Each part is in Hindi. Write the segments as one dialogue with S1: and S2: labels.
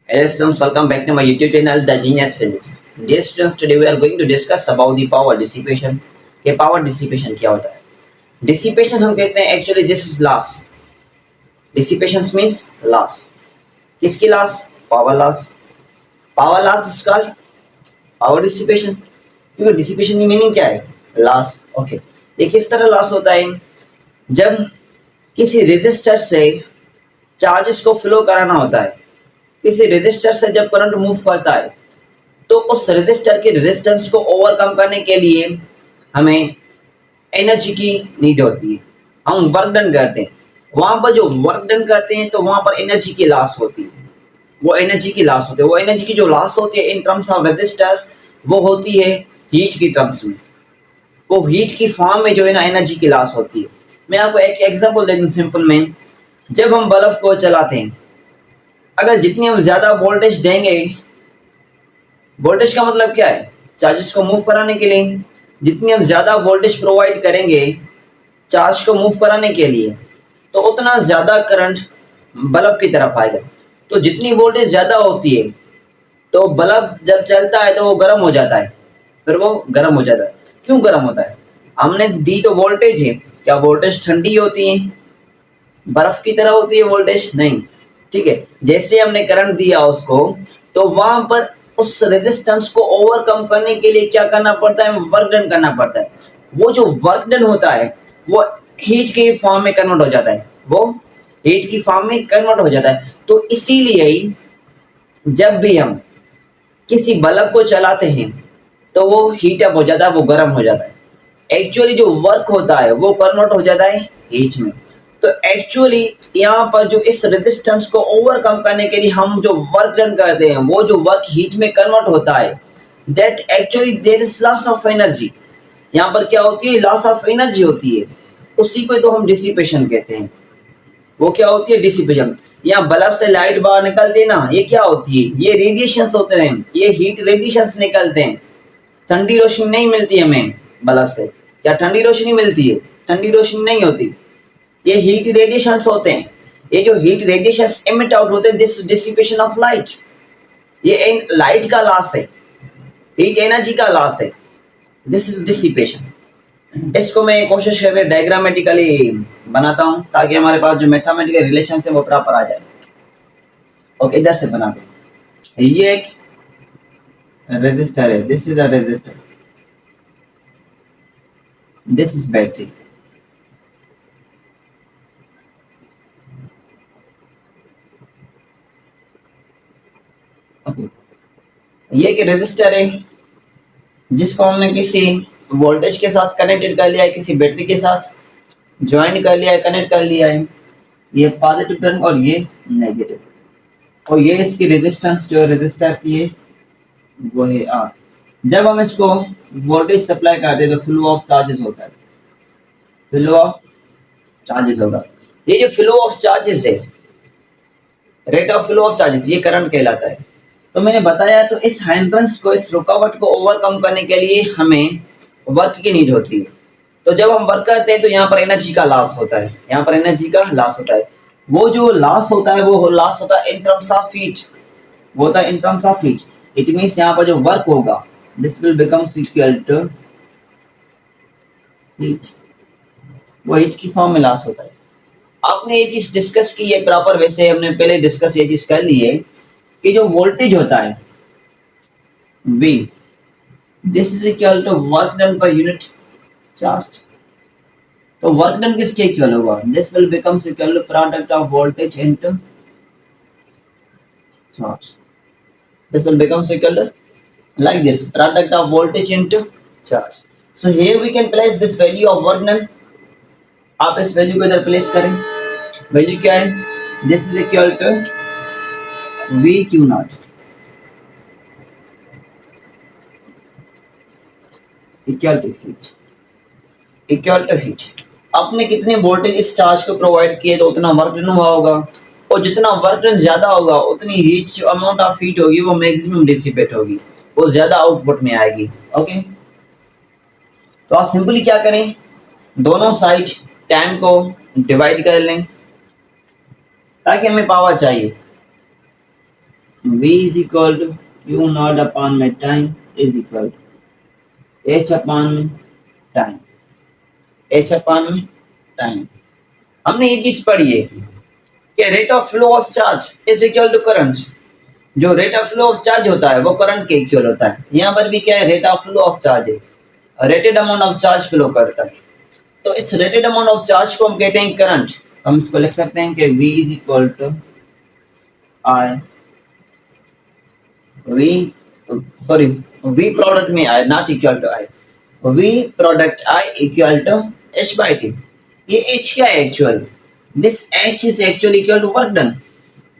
S1: Hello students, welcome back to my YouTube channel, The Genius Physics. Dear students, today we are going to discuss about the power dissipation. कि power dissipation क्या होता है? Dissipation हम कहते हैं actually this is loss. Dissipation means loss. किसकी loss? Power loss. Power loss is called power dissipation. क्योंकि dissipation की meaning क्या है? Loss. Okay. ये किस तरह loss होता है? जब किसी resistor से चार्जेस को फ्लो कराना होता है, किसी रेजिस्टर से जब करंट मूव करता है तो उस रेजिस्टर के रेजिस्टेंस को ओवरकम करने के लिए हमें एनर्जी की नीड होती है। हम वर्क डन करते हैं, वहां पर जो वर्क डन करते हैं तो वहां पर एनर्जी की लॉस होती है। वो एनर्जी की लॉस होती है, वो एनर्जी की जो लॉस होती है इन टर्म्स ऑफ रेजिस्टर वो होती है हीट की टर्म्स में। वो हीट की फॉर्म में जो है ना एनर्जी की लॉस होती है। मैं आपको एक एग्जांपल दे दूं सिंपल में। जब हम बल्ब को चलाते हैं, अगर जितनी हम ज्यादा वोल्टेज देंगे, वोल्टेज का मतलब क्या है? चार्जेस को मूव कराने के लिए जितनी हम ज्यादा वोल्टेज प्रोवाइड करेंगे चार्ज को मूव कराने के लिए, तो उतना ज्यादा करंट बल्ब की तरफ आएगा। तो जितनी वोल्टेज ज्यादा होती है तो बल्ब जब चलता है तो वो गर्म हो जाता है, फिर वो गर्म हो जाता है। क्यों गर्म होता है? हमने दी तो वोल्टेज है, क्या वोल्टेज ठंडी होती है? बर्फ की तरह होती है वोल्टेज? नहीं। ठीक है, जैसे हमने करंट दिया उसको, तो वहां पर उस रेजिस्टेंस को ओवरकम करने के लिए क्या करना पड़ता है? वर्क डन करना पड़ता है। वो जो वर्क डन होता है वो हीट के फॉर्म में कन्वर्ट हो जाता है, वो हीट की फॉर्म में कन्वर्ट हो जाता है। तो इसीलिए जब भी हम किसी बल्ब को चलाते हैं तो वो हीट अप हो जाता है, वो गर्म हो जाता है। एक्चुअली जो वर्क होता है वो कन्वर्ट हो जाता है हीट में। तो एक्चुअली यहाँ पर जो इस रेजिस्टेंस को ओवरकम करने के लिए हम जो वर्क डन करते हैं, वो जो वर्क हीट में कन्वर्ट होता है, that actually there is loss of energy. यहाँ पर क्या होती है? लॉस ऑफ एनर्जी होती है। उसी को तो हम डिसिपेशन कहते हैं। वो क्या होती है? डिसिपेशन। यहाँ बल्ब से लाइट बाहर निकलती है ना, ये क्या होती है? ये रेडिएशंस होते हैं, ये हीट रेडिएशंस निकलते हैं। ठंडी रोशनी नहीं मिलती हमें बल्ब से। क्या ठंडी रोशनी मिलती है? ठंडी रोशनी नहीं होती, ये हीट रेडिएशंस होते हैं। ये जो हीट रेडिएशंस एमिट आउट होते हैं, दिस डिसिपेशन ऑफ लाइट। ये लाइट का लॉस है, हीट एनर्जी का लॉस है, दिस इज डिसिपेशन। इसको मैं कोशिश करके डायग्रामेटिकली बनाता हूं ताकि हमारे पास जो मैथमेटिकल रिलेशन है वो प्रॉपर आ जाए। ओके, इधर से बनाते हैं। ये एक रेजिस्टर है, this is a resistor, this is battery. ये एक रेजिस्टर है जिसको हमने किसी वोल्टेज के साथ कनेक्टेड कर लिया है, किसी बैटरी के साथ ज्वाइन कर लिया है, कनेक्ट कर लिया है। ये पॉजिटिव टर्न और ये नेगेटिव, और ये इसकी रेजिस्टेंस जो रेजिस्टर की है वो है आर। जब हम इसको वोल्टेज सप्लाई करते हैं तो फ्लो ऑफ चार्जेस होता है, फ्लो ऑफ चार्जेस होगा। ये जो फ्लो ऑफ चार्जेस है, rate of flow of charges, ये करंट कहलाता है। तो मैंने बताया, तो इस हाइंड्रेंस को, इस रुकावट को ओवरकम करने के लिए हमें वर्क की नीड होती है। तो जब हम वर्क करते हैं तो यहाँ पर एनर्जी का लॉस होता है, यहाँ पर एनर्जी का लॉस होता है। वो जो लॉस होता है वो लॉस होता है इन टर्म्स ऑफ हीट, वो होता है in terms of heat. It means यहाँ पर जो वर्क होगा this will becomes equal to heat, वो हीट की फॉर्म में लॉस होता है। आपने ये चीज डिस्कस की है प्रॉपर, वैसे हमने पहले डिस्कस ये चीज कर ली है कि जो वोल्टेज होता है V, this is equal to work done per unit charge. तो वर्क डन किसके इक्वल होगा? This will becomes equal to product of voltage into charge. This will becomes equal to like this, product of voltage into charge. So here we can place this value of work done. आप इस वैल्यू को इधर प्लेस करें। वैल्यू क्या है? This is equal to V Q not equal to heat, equal to heat. आपने कितने वोल्टेज इस चार्ज को प्रोवाइड किए तो उतना वर्क डन हुआ होगा, और जितना वर्क डन ज्यादा होगा उतनी हीट, जो अमाउंट ऑफ हीट होगी वो मैक्सिमम डिसिपेट होगी, वो ज्यादा आउटपुट में आएगी। ओके, तो आप सिंपली क्या करें, दोनों साइड टाइम को डिवाइड कर लें ताकि हमें पावर चाहिए। V is equal to Q naught upon में time is equal to H upon में टाइम, H upon में टाइम। हमने ये चीज पढ़ी है कि rate of flow of charge is equal to current. जो rate of flow of charge होता है वो करंट के इक्वल होता है। यहाँ पर भी क्या है, rate of flow of charge है, rated amount of charge flow करता है। तो इस रेटेड अमाउंट ऑफ चार्ज को हम कहते हैं करंट। हम इसको लिख सकते हैं कि V is equal to I V, sorry V product में I not equal to I, V product I equal to H by T। ये H क्या है actual, this H is actually equal to work done.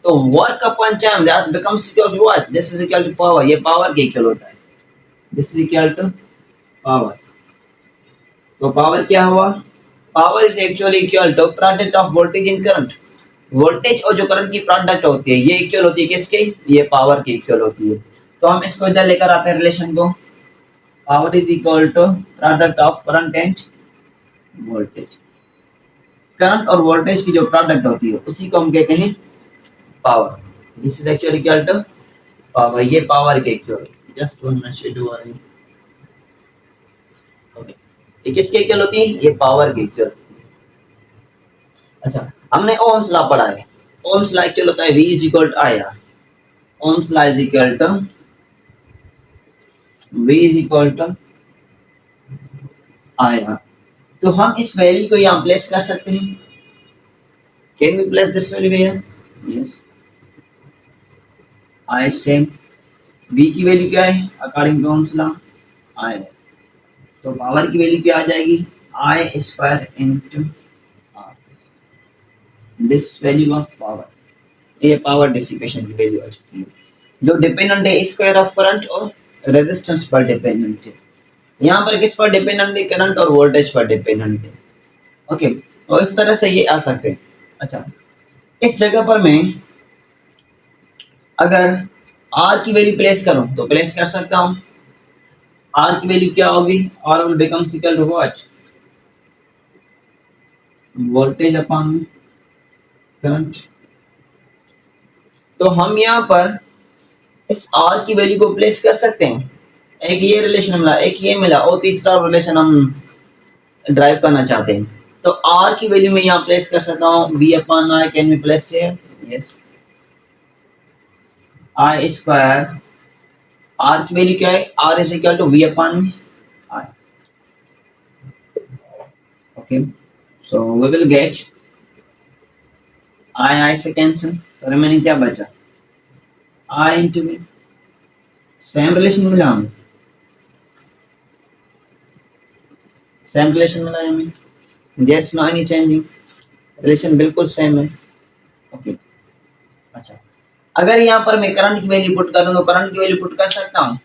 S1: तो work upon time that becomes equal to what, this is equal to power. ये पावर के इक्वल होता है, this is equal to power. तो पावर क्या हुआ, power is actually equal to product of voltage in current. Voltage और जो करंट की प्रोडक्ट होती है ये इक्वल होती है किसके, ये पावर की इक्वल होती है। तो हम इसको इधर लेकर आते हैं रिलेशन को, power is equal to product of current and voltage. Current और वोल्टेज की जो प्रोडक्ट होती है उसी को हम कहते हैं power. This is actually equal to power, ये पावर के equal. Just one minute schedule आ रही है, ओके। ये किसके इक्वल होती है, ये पावर के इक्वल। अच्छा, हमने ओम्स लॉ पढ़ा है। ओम्स लॉ इक्वल होता है V is equal to I R। Ohm's law is equal to V is equal to I R। तो हम इस वैल्यू को यहाँ प्लेस कर सकते हैं। Can we place this value here, yes. I same, V की वैल्यू क्या है according to Ohm's law, I है। तो पावर की वैल्यू क्या आ जाएगी, I square into R, this value of power. ये पावर डिसिपेशन की वैल्यू आ चुकी है, जो डिपेंडेंट है स्क्वायर ऑफ करंट और रेजिस्टेंस पर डिपेंडेंट है। यहाँ पर किस पर डिपेंडेंट है, करंट और वोल्टेज पर डिपेंडेंट है, ओके। और इस तरह से ये आ सकते हैं। अच्छा, इस जगह पर मैं अगर R की वैल्यू प्लेस करूं तो प्लेस कर सकता हूं। R की वैल्यू क्या होगी, R will becomes equal to what, voltage upon current. तो हम यहाँ पर इस R की वैल्यू को प्लेस कर सकते हैं। एक ये रिलेशन मिला, एक ये मिला, और तीसरा रिलेशन हम ड्राइव करना चाहते हैं। तो R की वैल्यू में यहाँ प्लेस कर सकता हूँ V upon I, can be place here, yes. I square, R की वैल्यू क्या है, R is equal to V upon I, okay. So we will get I से कैंसिल, तो रिमेनिंग क्या बचा, I into V। Same relation मिला हमें, सेम रिलेशन मिला है हमें, yes no any changing, relation बिल्कुल सेम है, ओके। अच्छा, अगर यहाँ पर मैं करंट की वैल्यू पुट करूँ तो करंट की वैल्यू पुट कर सकता हूँ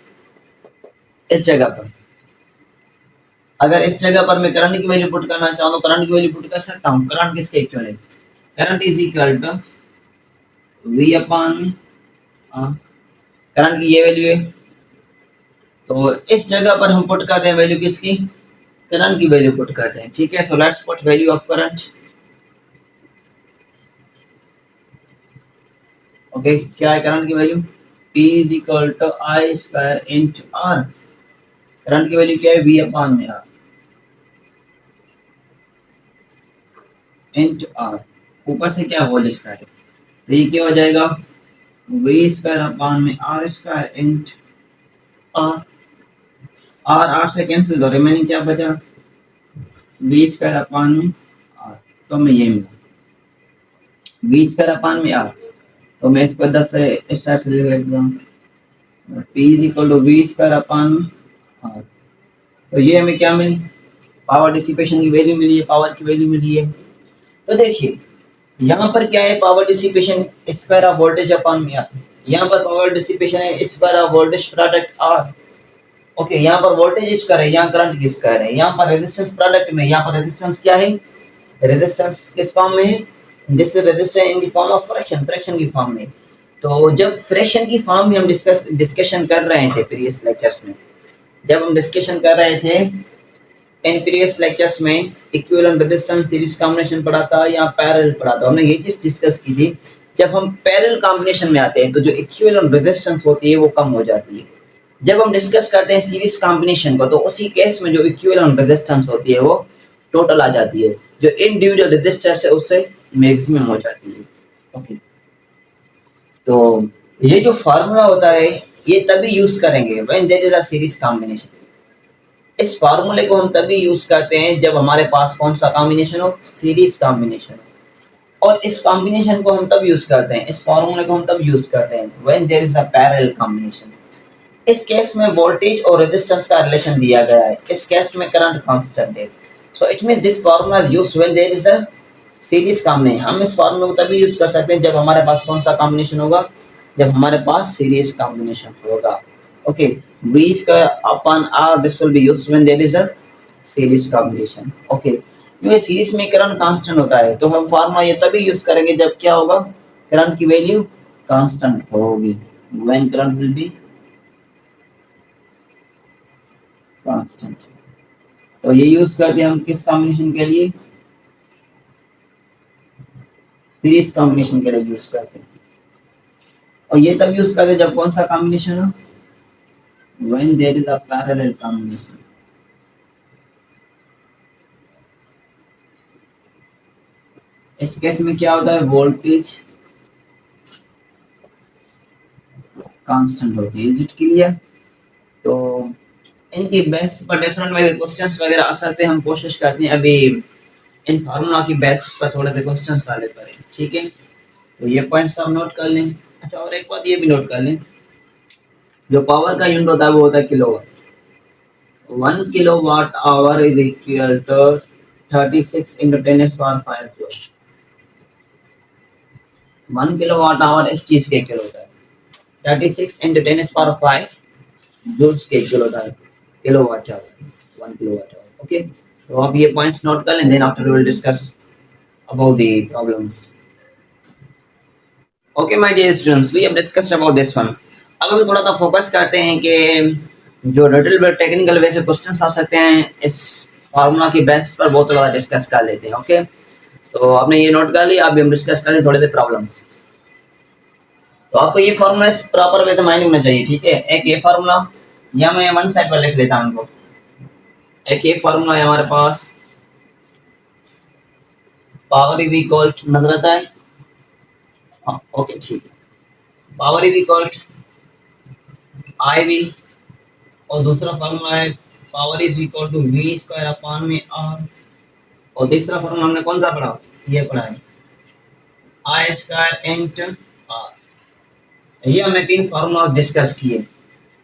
S1: इस जगह पर। अगर इस जगह पर मैं करंट की वैल्यू पुट करना चाहूँ तो करंट की वैल्यू पुट कर सकता हूँ। करंट किसके इक्वल है, current is equal to V upon, current की ये वैल्यू है, तो इस जगह पर हम पुट करते हैं वैल्यू किसकी, करंट की वैल्यू पुट करते हैं, ठीक है। So let's put value of current, okay. क्या है करंट की value, P is equal to I square into R। Current की वैल्यू क्या है, V अपॉन में R इनटू R, ऊपर से क्या होल स्क्वायर है, तो ये क्या हो जाएगा, V स्क्वायर अपॉन में R square into R। R से कैंसिल, तो रिमेनिंग क्या बचा, V स्क्वायर अपॉन में R। तो मैं ये मिला V स्क्वायर अपॉन में R, तो मैं इसको 10 से इस साइड से लिख देता हूँ, P is equal to V square upon R। तो ये हमें क्या मिली, पावर डिसिपेशन की वैल्यू मिली है, पावर की वैल्यू मिली है। तो देखिए यहाँ पर क्या है, power dissipation square of voltage upon में R। यहाँ पर पावर डिसिपेशन है square of voltage product R, okay. यहाँ पर वोल्टेज स्क्वायर है, यहाँ करंट की स्क्वायर है। यहाँ पर रेजिस्टेंस प्रोडक्ट में, यहाँ पर रेजिस्टेंस क्या है, रेजिस्टेंस किस फॉर्म में है, this resistance in the form of fraction, fraction की फॉर्म में। तो जब फ्रैक्शन की फॉर्म में हम डिस्कशन कर रहे थे प्रीवियस लेक्चर्स में, जब हम डिस्कशन कर रहे थे इन प्रीवियस लेक्चर्स में इक्विवेलेंट रेजिस्टेंस सीरीज कॉम्बिनेशन पढ़ा था या पैरेलल पढ़ा था, हमने ये चीज डिस्कस की थी जब हम पैरेलल कॉम्बिनेशन में आते हैं तो जो इक्विवेलेंट रेजिस्टेंस होती है वो कम हो जाती है। जब हम डिस्कस करते हैं सीरीज कॉम्बिनेशन को तो उसी केस में जो इक्विवेलेंट रेजिस्टेंस होती है वो टोटल आ जाती है, जो इंडिविजुअल रेजिस्टेंस है उससे मैक्सिमम हो जाती है। ओके, तो ये जो फार्मूला होता है ये तभी यूज करेंगे when there is a series combination. इस फार्मूले को हम तभी यूज करते हैं जब हमारे पास कौन सा कॉम्बिनेशन हो, सीरीज कॉम्बिनेशन हो। और इस कॉम्बिनेशन को हम तब यूज करते हैं, इस फार्मूले को हम तब यूज करते हैं when there is a parallel combination. इस केस में वोल्टेज और रेजिस्टेंस का रिलेशन दिया गया है, इस केस में करंट कांस्टेंट है। So it means this formula is used when there is a series combination. हम इस फार्मूले को तभी यूज कर सकते हैं जब हमारे पास कौन सा कॉम्बिनेशन होगा, जब हमारे पास सीरीज कॉम्बिनेशन होगा। Okay, v square upon r this will be used when there is a series combination। Okay, क्योंकि सीरीज में करंट कांस्टेंट होता है तो हम फार्मूला ये तभी यूज करेंगे जब क्या होगा, करंट की वैल्यू कांस्टेंट होगी, when current will be constant. तो ये यूज करते हैं हम किस कॉम्बिनेशन के लिए, सीरीज कॉम्बिनेशन के लिए यूज करते हैं। और ये तब यूज करते हैं जब कौन सा कॉम्बिनेशन हो, when there is a parallel combination। इस केस में क्या होता है, वोल्टेज कांस्टेंट होती है। Is it clear? तो इनकी बेस पर डिफरेंट वगैरह क्वेश्चंस वगैरह आ सकते हैं, हम कोशिश करते हैं अभी इन फार्मूला की बेस पर थोड़े से क्वेश्चंस साले करें, ठीक है। तो ये पॉइंट्स आप नोट कर लें। अच्छा, और एक बात ये भी नोट कर लें, जो पावर का यूनिट होता है वो होता है kilowatt. 1 kilowatt hour is equal to 36 into 10⁵ joule. 1 kilowatt hour इस चीज के इक्वल होता है, 36 into 10⁵ जूल्स के इक्वल होता है kilowatt hour, 1 kilowatt hour. Okay, तो आप ये पॉइंट्स नोट कर लें, then after we will discuss about the problems. Okay my dear students, we have discussed about this one. अब हम थोड़ा सा फोकस करते हैं कि जो लिटिल टेक्निकल वे से क्वेश्चंस आ सकते हैं इस फार्मूला की बेस पर, वो थोड़ा डिस्कस कर लेते हैं। ओके, तो आपने ये नोट कर लिया, अभी हम डिस्कस करें थोड़े से प्रॉब्लम्स। तो आपको ये फार्मूला प्रॉपर वे से माइंड होना चाहिए, ठीक है। एक ये फार्मूला, या मैं वन साइड पर लिख लेता हूं इनको। एक ये फार्मूला है हमारे पास, पावर इज इक्वल टू, नजर आता है? हाँ, ओके ठीक है। Power is equal to I V, और दूसरा फार्मूला है power is equal to V square upon में आर, और तीसरा फार्मूला हमने कौन सा पढ़ा, ये पढ़ा है आई स्क्वायर इंटू आर। ये हमने तीन फार्मूला डिस्कस किए।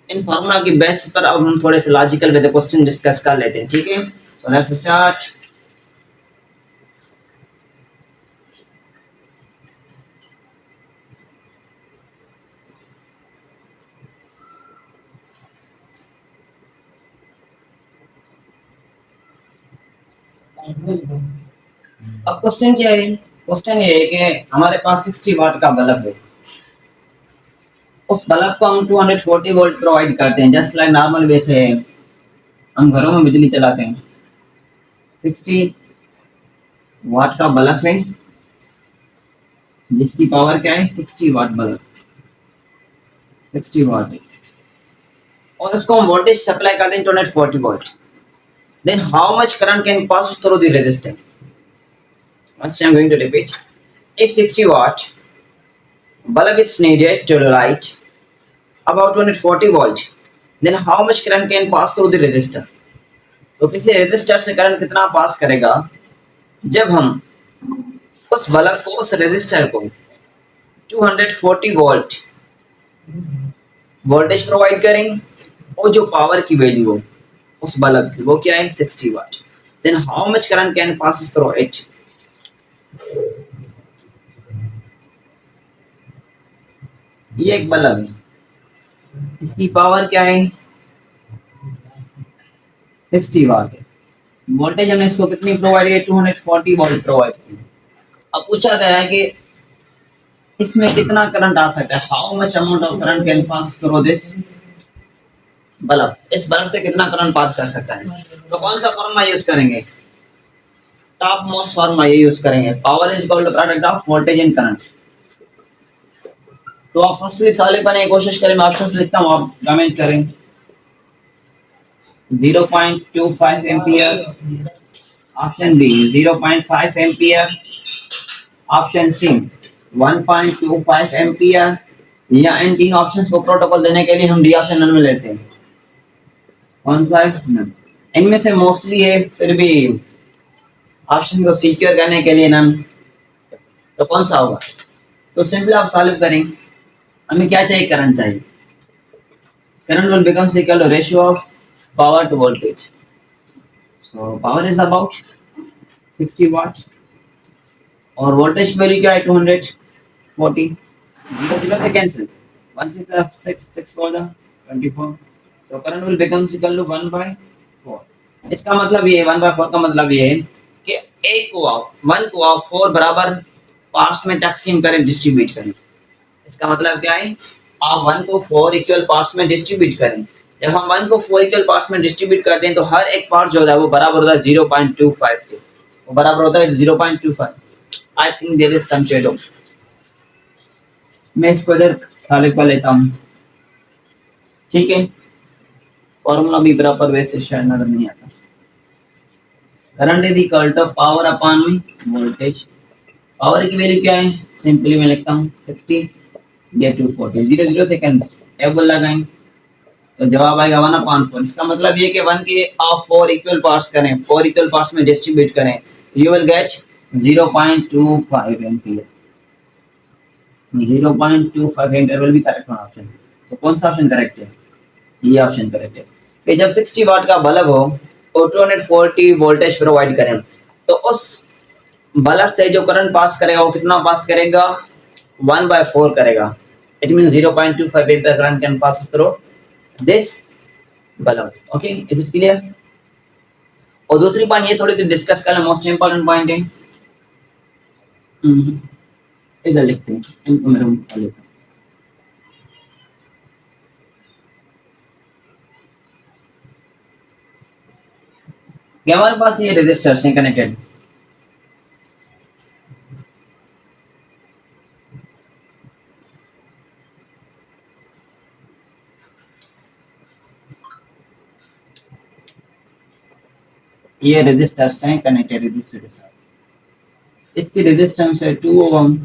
S1: इन फार्मूला की बेस पर अब हम थोड़े से लॉजिकल वे क्वेश्चन डिस्कस कर लेते हैं, ठीक है। So let's start. अब क्वेश्चन क्या है, क्वेश्चन ये है कि हमारे पास 60 वाट का बल्ब है, उस बल्ब को हम 240 वोल्ट प्रोवाइड करते हैं, जस्ट लाइक नॉर्मल वे से हम घरों में बिजली चलाते हैं। 60 वाट का बल्ब है जिसकी पावर क्या है, 60 वाट बल्ब, 60 वाट है, और उसको हम वोल्टेज सप्लाई करते हैं 240 volt. Then how much current can pass through the resistor? Once I'm going to repeat. If 60 watt bulb is needed to light about 240 volt, then how much current can pass through the resistor? तो किसी रेजिस्टर से करंट कितना पास करेगा जब हम उस बल्ब को, उस रेजिस्टर को 240 वोल्ट वोल्टेज प्रोवाइड करेंगे, और जो पावर की वैल्यू हो उस बल्ब की वो क्या है, 60 watt. Then how much current can pass through it? ये एक बल्ब है, इसकी पावर क्या है, 60 वाट है। वोल्टेज हमने इसको कितनी प्रोवाइड की, 240 वोल्ट प्रोवाइड की। अब पूछा गया है कि इसमें कितना करंट आ सकता है, how much amount of current can pass through this bulb, इस बल्ब से कितना करंट पास कर सकता है। तो कौन सा फॉर्मूला यूज करेंगे, टॉप मोस्ट फॉर्मूला ये यूज करेंगे, power is equal to product of voltage and current. तो आप फर्स्टली सॉल्व करने की कोशिश करें, मैं ऑप्शन लिखता हूँ, आप कमेंट करें। 0.25 ampere, option B 0.5 ampere, option C 1.25 ampere, या इन तीन ऑप्शंस को प्रोटोकॉल देने के लिए हम डी ऑप्शन नन में लेते हैं। कौन सा है? नन। इनमें से मोस्टली है, फिर भी ऑप्शन को सिक्योर करने के लिए नन, तो कौन सा होगा? तो सिंपली आप सॉल्व करें। हमें क्या चाहिए? करंट चाहिए। Current will becomes equal to ratio of power to voltage. So power is about 60 watt और वोल्टेज की वैल्यू क्या है? 240। जीरो जीरो से कैंसिल, 1 6 6 हो जा 24। तो current will becomes equal to 1/4। इसका मतलब ये 1/4 का मतलब ये है कि एक को आप 1 को आप 4 बराबर पार्ट्स में तकसीम करें, डिस्ट्रीब्यूट करें। इसका मतलब क्या है? आप 1 को 4 इक्वल पार्ट्स में डिस्ट्रीब्यूट करें। जब हम 1 को 4 इक्वल पार्ट्स में डिस्ट्रीब्यूट करते हैं तो हर एक पार्ट जो होता है वो बराबर होता है 0.25 के, वो बराबर होता है 0.25। I think there is some shadow. मैं इसको इधर खाली कर लेता हूँ, ठीक है। फॉर्मूला भी बराबर वैसे शायद नजर नहीं आता। Current is equal to power upon voltage. Power की वैल्यू क्या है? सिंपली मैं लिखता हूँ 60 या 240। जीरो जीरो सेकेंड टेबल लगाएं तो जवाब आएगा 1/4। इसका मतलब ये कि 1 के आप 4 इक्वल पार्ट्स करें, 4 इक्वल पार्ट्स में डिस्ट्रीब्यूट करें, you will gate 0.25 ampere. 0.25 ampere will be correct option. तो कौन सा ऑप्शन करेक्ट है? ये ऑप्शन करेक्ट है कि जब 60 वाट का बल्ब हो और 240 वोल्टेज प्रोवाइड करें तो उस बल्ब से जो करंट पास करेगा वो कितना पास करेगा? 1/4 करेगा। It means 0.25 ampere current can pass through this bulb. Okay, is it clear? और दूसरी पॉइंट ये थोड़ी सी डिस्कस करना, मोस्ट इंपॉर्टेंट पॉइंट है। इधर लिखते हैं, इनको मेरे मुंह लेते हैं। हमारे पास ये रेजिस्टर्स हैं कनेक्टेड, ये रेजिस्टर्स हैं कनेक्टेड एक दूसरे के साथ। इसकी रेजिस्टेंस है 2 ओम,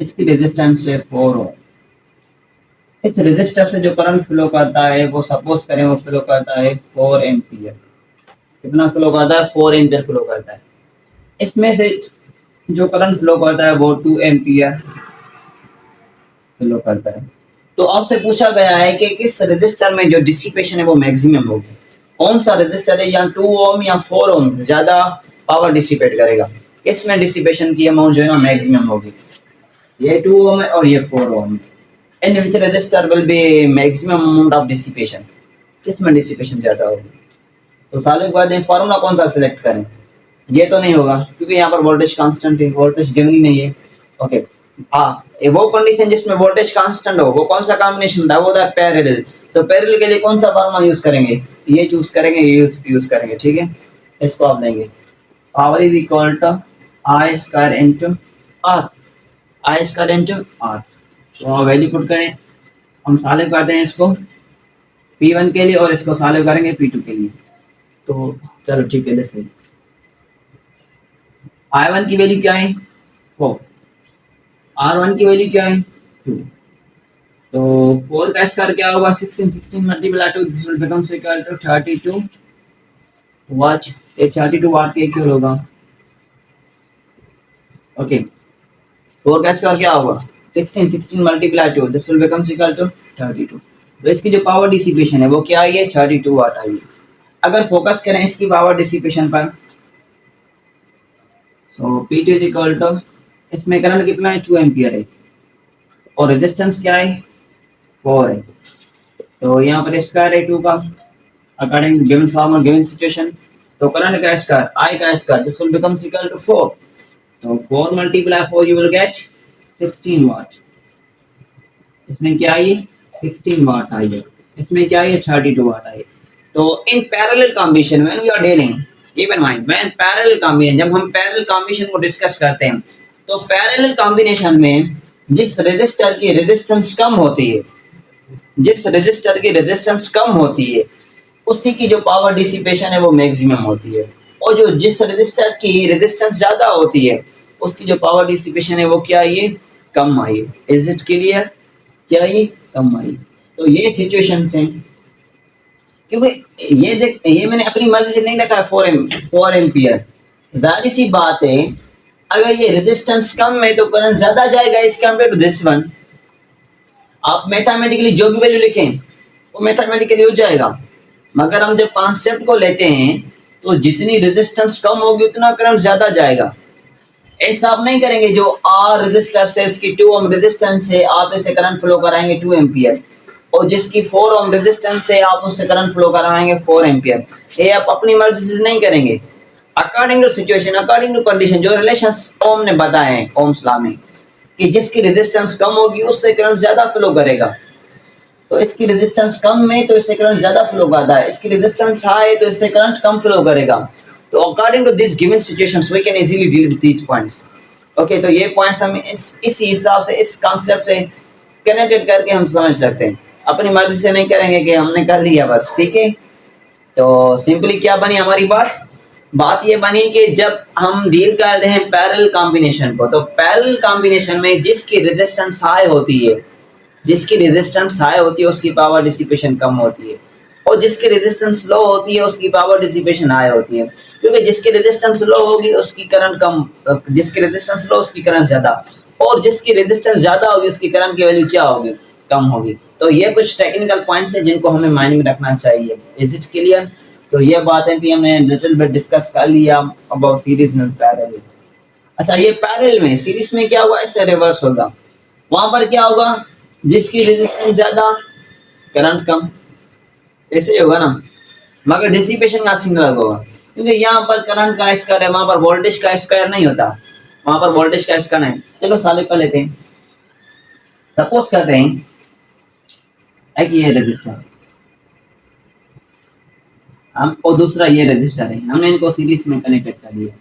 S1: इसकी रेजिस्टेंस है 4 ओम। इस रेजिस्टर से जो करंट फ्लो करता है वो सपोज करें वो फ्लो करता है 4 एम्पियर। कितना फ्लो करता है? 4 एम्पियर फ्लो करता है। इसमें से जो करंट फ्लो करता है वो 2 एम्पियर फ्लो करता है। तो आपसे पूछा गया है कि किस रेजिस्टर में जो डिसिपेशन है वो मैक्सिमम होगी। कौन सा रेजिस्टर है, या 2 ओम या 4 ओम ज्यादा पावर डिसिपेट करेगा? इसमें डिसिपेशन की अमाउंट जो है ना मैक्सिमम होगी। ये 2 ओम है और ये 4 ओम है। In which resistor will be maximum amount of dissipation? किसमें डिसिपेशन ज्यादा होगी? तो साले के बाद फॉर्मूला कौन सा सिलेक्ट करें? ये तो नहीं होगा क्योंकि यहाँ पर वोल्टेज कांस्टेंट है, वोल्टेज गिवन ही नहीं है। ओके, वो कंडीशन जिसमें वोल्टेज कांस्टेंट हो वो कौन सा कॉम्बिनेशन था? वो था पैरेलल। तो पैरेलल के लिए कौन सा फॉर्मूला यूज करेंगे? ये चूज करेंगे, ये यूज करेंगे, ठीक है। इसको आप देंगे power is equal to I square into R, I square into R. तो वैल्यू पुट करें, हम सॉल्व करते हैं इसको P1 के लिए और इसको सॉल्व करेंगे P2 के लिए। तो चलो ठीक है, जैसे I1 की वैल्यू क्या है? 4, R1 की वैल्यू क्या है? 2। तो 4 का स्क्वायर क्या होगा? 16 multiply 2, this will become equal to 32 watt. ये 32 वाट के इक्वल होगा। ओके, 4 का स्क्वायर क्या होगा? 16 multiply 2, this will become equal to 32। तो इसकी जो पावर डिसिपेशन है वो क्या आई है? 32 वाट आई है। अगर फोकस करें इसकी पावर डिसिपेशन पर, सो P2 इज इक्वल टू, इसमें करंट कितना है? 2 एम्पियर है और रेजिस्टेंस क्या है? 4 है। तो यहाँ पर स्क्वायर है 2 का according given formula, given situation. तो करंट का स्क्वायर, I का square, this will become equal to 4। तो 4 multiply 4 you will get 16 watt. इसमें क्या आई है? 16 वाट आई है। इसमें क्या है? 32 वाट आई है। तो in parallel combination when we are dealing, keep in mind, when parallel combination, जब हम पैरेलल कॉम्बिनेशन को डिस्कस करते हैं तो पैरेलल कॉम्बिनेशन में जिस रेजिस्टर की रेजिस्टेंस कम होती है, जिस रेजिस्टर की रेजिस्टेंस कम होती है उसी की जो पावर डिसिपेशन है वो मैक्सिमम होती है, और जो जिस रेजिस्टर की रेजिस्टेंस ज्यादा होती है उसकी जो पावर डिसिपेशन है वो क्या है, ये कम आई है। Is it clear? क्या ये कम आई? तो ये सिचुएशन है, क्योंकि ये देख, ये मैंने अपनी मर्जी से नहीं रखा है 4 एम्पियर। जाहिर सी बात है अगर ये रेजिस्टेंस कम है तो करंट ज्यादा जाएगा इस कंपेयर टू दिस वन। आप मैथमेटिकली जो भी वैल्यू लिखें वो मैथमेटिकली हो जाएगा, मगर हम जब कॉन्सेप्ट को लेते हैं तो जितनी रेजिस्टेंस कम होगी उतना करंट ज्यादा जाएगा। ऐसा आप नहीं करेंगे जो आर रेजिस्टर से इसकी 2 ओम रेजिस्टेंस है आप इसे करंट फ्लो कराएंगे 2 एम्पियर, और जिसकी 4 ओम रेजिस्टेंस है आप उससे करंट फ्लो कराएंगे 4 एम्पियर। ये आप अपनी मर्जी से नहीं करेंगे, according to situation, according to condition, जो रिलेशंस ओम ने बताए हैं ओम्स लॉ में कि जिसकी रेजिस्टेंस कम होगी उससे करंट ज्यादा फ्लो करेगा। तो इसकी रेजिस्टेंस कम है तो इससे करंट ज्यादा फ्लो करता है, इसकी रेजिस्टेंस हाई है तो इससे करंट कम फ्लो करेगा। तो according to this given situations we can easily deal with these points. Okay, तो ये पॉइंट्स हम इस हिसाब से, इस कॉन्सेप्ट से कनेक्टेड करके हम समझ सकते हैं, अपनी मर्जी से नहीं करेंगे कि हमने कर लिया बस। ठीक है, तो सिंपली क्या बनी हमारी बात? बात ये बनी कि जब हम डील करते हैं पैरेलल कॉम्बिनेशन को, तो पैरेलल कॉम्बिनेशन में जिसकी रेजिस्टेंस हाई होती है, जिसकी रेजिस्टेंस हाई होती है उसकी पावर डिसिपेशन कम होती है, और जिसकी रेजिस्टेंस लो होती है उसकी पावर डिसिपेशन हाई होती है, क्योंकि जिसकी रेजिस्टेंस लो होगी उसकी करंट कम, जिसकी रेजिस्टेंस लो उसकी करंट ज्यादा, और जिसकी रेजिस्टेंस ज्यादा होगी उसकी करंट की वैल्यू क्या होगी? कम होगी। तो ये कुछ टेक्निकल पॉइंट्स हैं जिनको हमें माइंड में रखना चाहिए। Is it clear? तो ये बातें थी, हमने लिटिल बिट डिस्कस कर लिया अबाउट सीरीज एंड पैरेलल। अच्छा, ये पैरेलल में, सीरीज में क्या होगा? इससे रिवर्स होगा। वहां पर क्या होगा? जिसकी रेजिस्टेंस ज्यादा करंट कम, ऐसे होगा ना, मगर डिसिपेशन का सिग्नल अलग होगा, क्योंकि यहाँ पर करंट का स्क्वायर है, वहां पर वोल्टेज का स्क्वायर नहीं होता, वहां पर वोल्टेज का स्क्वायर नहीं। चलो सॉल्व कर लेते हैं। सपोज करते हैं एक ये रजिस्टर हम, और दूसरा ये रजिस्टर है, हमने इनको सीरीज में कनेक्टेड कर लिया।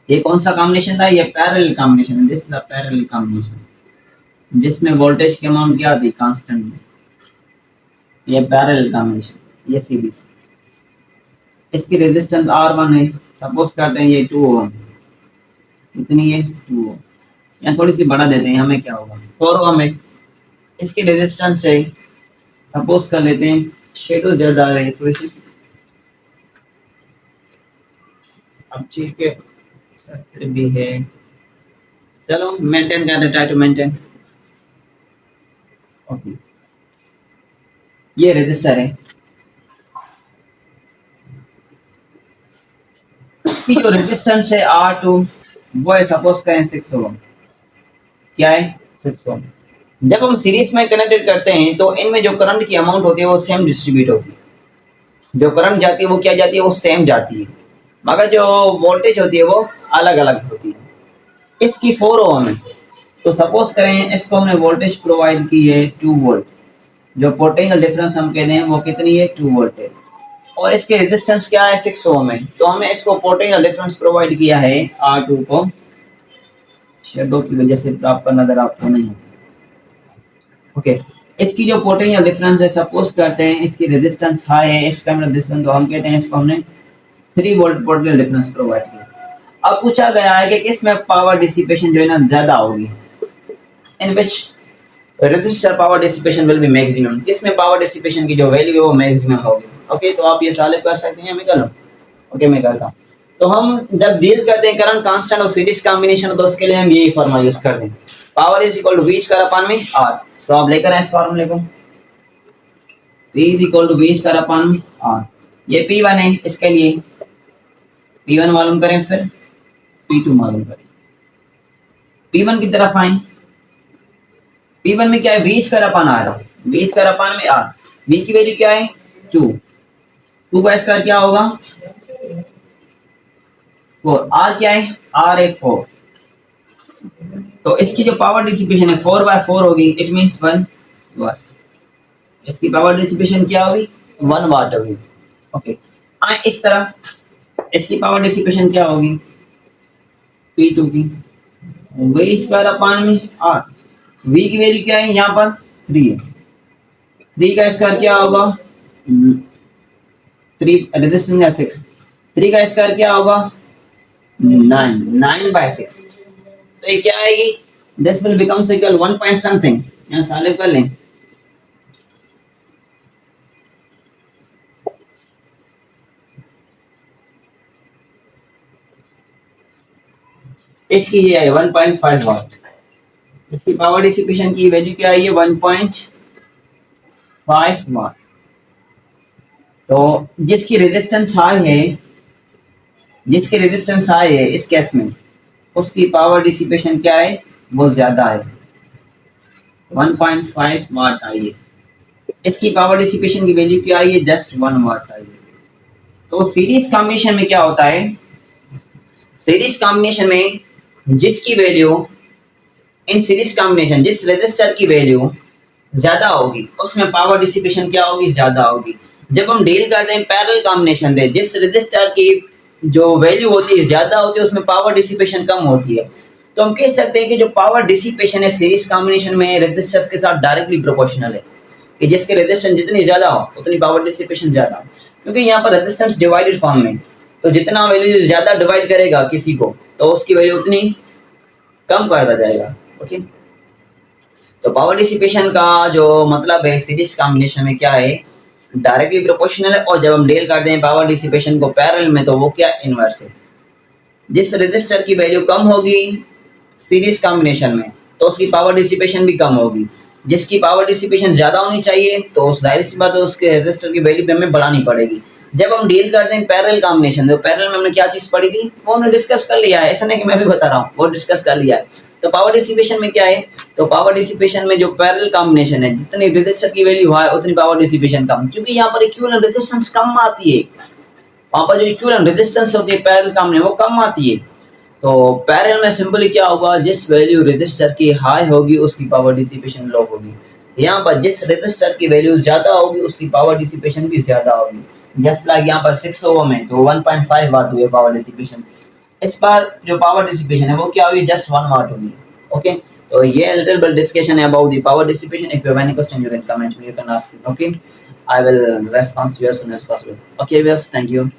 S1: ये कौन सा कॉम्बिनेशन था? ये पैरेलल कॉम्बिनेशन है। This is a parallel combination जिसमें वोल्टेज की अमाउंट क्या थी? कांस्टेंट में। ये पैरेलल कॉम्बिनेशन, ये सीरीज। इसकी रेजिस्टेंस R1 है, सपोज करते हैं ये 2 ओम, कितनी है? 2 ओम। यहाँ थोड़ी सी बढ़ा देते हैं, हमें क्या होगा? 4 ओम है। इसकी रेजिस्टेंस है, सपोज कर लेते हैं, शेडो ज्यादा आ रही है थोड़ी सी, अब ठीक है भी है, चलो मेंटेन करते, ट्राई टू मेंटेन। ओके, ये रजिस्टर है, इसकी जो रेजिस्टेंस है R2 वो है, सपोज करें 6 ओम। क्या है? 6 ओम। जब हम सीरीज में कनेक्टेड करते हैं तो इनमें जो करंट की अमाउंट होती है वो सेम डिस्ट्रीब्यूट होती है, जो करंट जाती है वो क्या जाती है? वो सेम जाती है, मगर जो वोल्टेज होती है वो अलग अलग होती है। इसकी 4 ओम है, तो सपोज करें इसको हमने वोल्टेज प्रोवाइड की है 2 वोल्ट, जो पोटेंशियल डिफरेंस हम कहते हैं वो कितनी है? 2 वोल्ट है, और इसके रेजिस्टेंस क्या है? 6 ओम है। तो हमने इसको पोटेंशियल डिफरेंस प्रोवाइड किया है R2 को, शेडो की वजह से आपका नजर आपको नहीं होता। ओके, इसकी जो पोटेंशियल डिफरेंस है, सपोज करते हैं इसकी रेजिस्टेंस हाई है, इसका मतलब रेजिस्टेंस तो हम कहते हैं इसको हमने 3 वोल्ट पोटेंशियल डिफरेंस प्रोवाइड किया। अब पूछा गया है कि किसमें पावर डिसिपेशन जो है ना ज्यादा होगी, in which resistor power dissipation will be maximum, किसमें पावर डिसिपेशन की जो वैल्यू है वो मैक्सिमम होगी। ओके, तो आप ये सॉल्व कर सकते हैं, मैं कर लूं? ओके, मैं करता हूं। तो हम जब डील करते हैं करंट कांस्टेंट और सीरीज कॉम्बिनेशन, तो उसके लिए हम यही फॉर्मूला यूज करते हैं, power is equal to V square upon में R। तो आप लेकर आए इस फॉर्मूले को, V is equal to V square upon में R। ये P1 है, इसके लिए P1 मालूम करें, फिर P2 मालूम करें। P1 की तरफ आए, P1 में क्या है? V square upon R, V square upon में R। V की वैल्यू क्या है? 2, 2 का स्क्वायर क्या होगा? 4। R क्या है? R है 4। तो इसकी जो पावर डिसिपेशन है 4/4 होगी, इट मींस 1 वाट। इसकी पावर डिसिपेशन क्या होगी? 1 वाट होगी। ओके, इस तरह इसकी पावर डिसिपेशन क्या होगी? P2 की V स्क्वायर अपॉन में R। V की वैल्यू क्या है यहाँ पर 3 है। 3 का स्क्वायर क्या होगा 3 रेजिस्टेंस है 6। 3 का स्क्वायर क्या होगा 9। 9/6 तो ये क्या आएगी this will becomes equal 1 point something. यहाँ सॉल्व कर लें। इसकी ये है 1.5 वाट। इसकी पावर डिसिपेशन की वैल्यू क्या है 1.5 वाट। तो जिसकी रेजिस्टेंस हाई है इस केस में उसकी पावर डिसिपेशन क्या है वो ज्यादा है 1.5 वाट आई है। इसकी पावर डिसिपेशन की वैल्यू क्या आई है जस्ट 1 वाट आई है। तो सीरीज कॉम्बिनेशन में क्या होता है सीरीज कॉम्बिनेशन में जिसकी वैल्यू इन सीरीज कॉम्बिनेशन जिस रेजिस्टर की वैल्यू ज्यादा होगी उसमें पावर डिसिपेशन क्या होगी ज्यादा होगी। जब हम डील करते हैं पैरेलल कॉम्बिनेशन से जिस रजिस्टर की जो वैल्यू होती है ज्यादा होती है उसमें पावर डिसिपेशन कम होती है। तो हम कह सकते हैं कि जो पावर डिसिपेशन है सीरीज कॉम्बिनेशन में रजिस्टर्स के साथ डायरेक्टली प्रोपोर्शनल है कि जिसके रेजिस्टेंस जितनी ज्यादा हो उतनी पावर डिसिपेशन ज्यादा हो। क्योंकि यहाँ पर रेजिस्टेंस डिवाइडेड फॉर्म में तो जितना वैल्यू ज्यादा डिवाइड करेगा किसी को तो उसकी वैल्यू उतनी कम करता जाएगा। ओके तो पावर डिसिपेशन का जो मतलब है सीरीज कॉम्बिनेशन में क्या है डायरेक्टली प्रोपोर्शनल है और जब हम डील करते हैं पावर डिसिपेशन को पैरेलल में तो वो क्या इनवर्स है। जिस रेजिस्टर की वैल्यू कम होगी सीरीज कॉम्बिनेशन में तो उसकी पावर डिसिपेशन भी कम होगी। जिसकी पावर डिसिपेशन ज्यादा होनी चाहिए तो उस जाहिर सी बात है उसके रेजिस्टर की वैल्यू भी हमें बढ़ानी पड़ेगी। जब हम डील करते हैं पैरेलल कॉम्बिनेशन तो पैरेलल में हमने क्या चीज पढ़ी थी वो हमने डिस्कस कर लिया है। ऐसा नहीं कि मैं भी बता रहा हूँ वो डिस्कस कर लिया है। तो पावर डिसिपेशन में क्या है तो पावर डिसिपेशन में जो पैरेलल कॉम्बिनेशन है जितनी रेजिस्टर की वैल्यू है उतनी पावर डिसिपेशन कम क्योंकि यहाँ पर इक्विवेलेंट रेजिस्टेंस कम आती है। वहां पर जो इक्विवेलेंट रेजिस्टेंस होती है पैरेलल कॉम्बिनेशन वो कम आती है। तो पैरेलल में सिंपली क्या होगा जिस वैल्यू रेजिस्टर की हाई होगी उसकी पावर डिसिपेशन लो होगी। यहाँ पर जिस रेजिस्टर की वैल्यू ज्यादा होगी उसकी पावर डिसिपेशन भी ज्यादा होगी। जस्ट लाइक यहाँ पर 6 ओम है तो 1.5 वाट हुई पावर डिसिपेशन। इस बार जो पावर डिसिपेशन है वो क्या हुई जस्ट 1 वाट होगी। ओके तो ये लिटिल बिट डिस्कशन है about the power dissipation. If you have any question you can comment me, you can ask me. Okay, I will respond to you as soon as possible. Okay, viewers, thank you.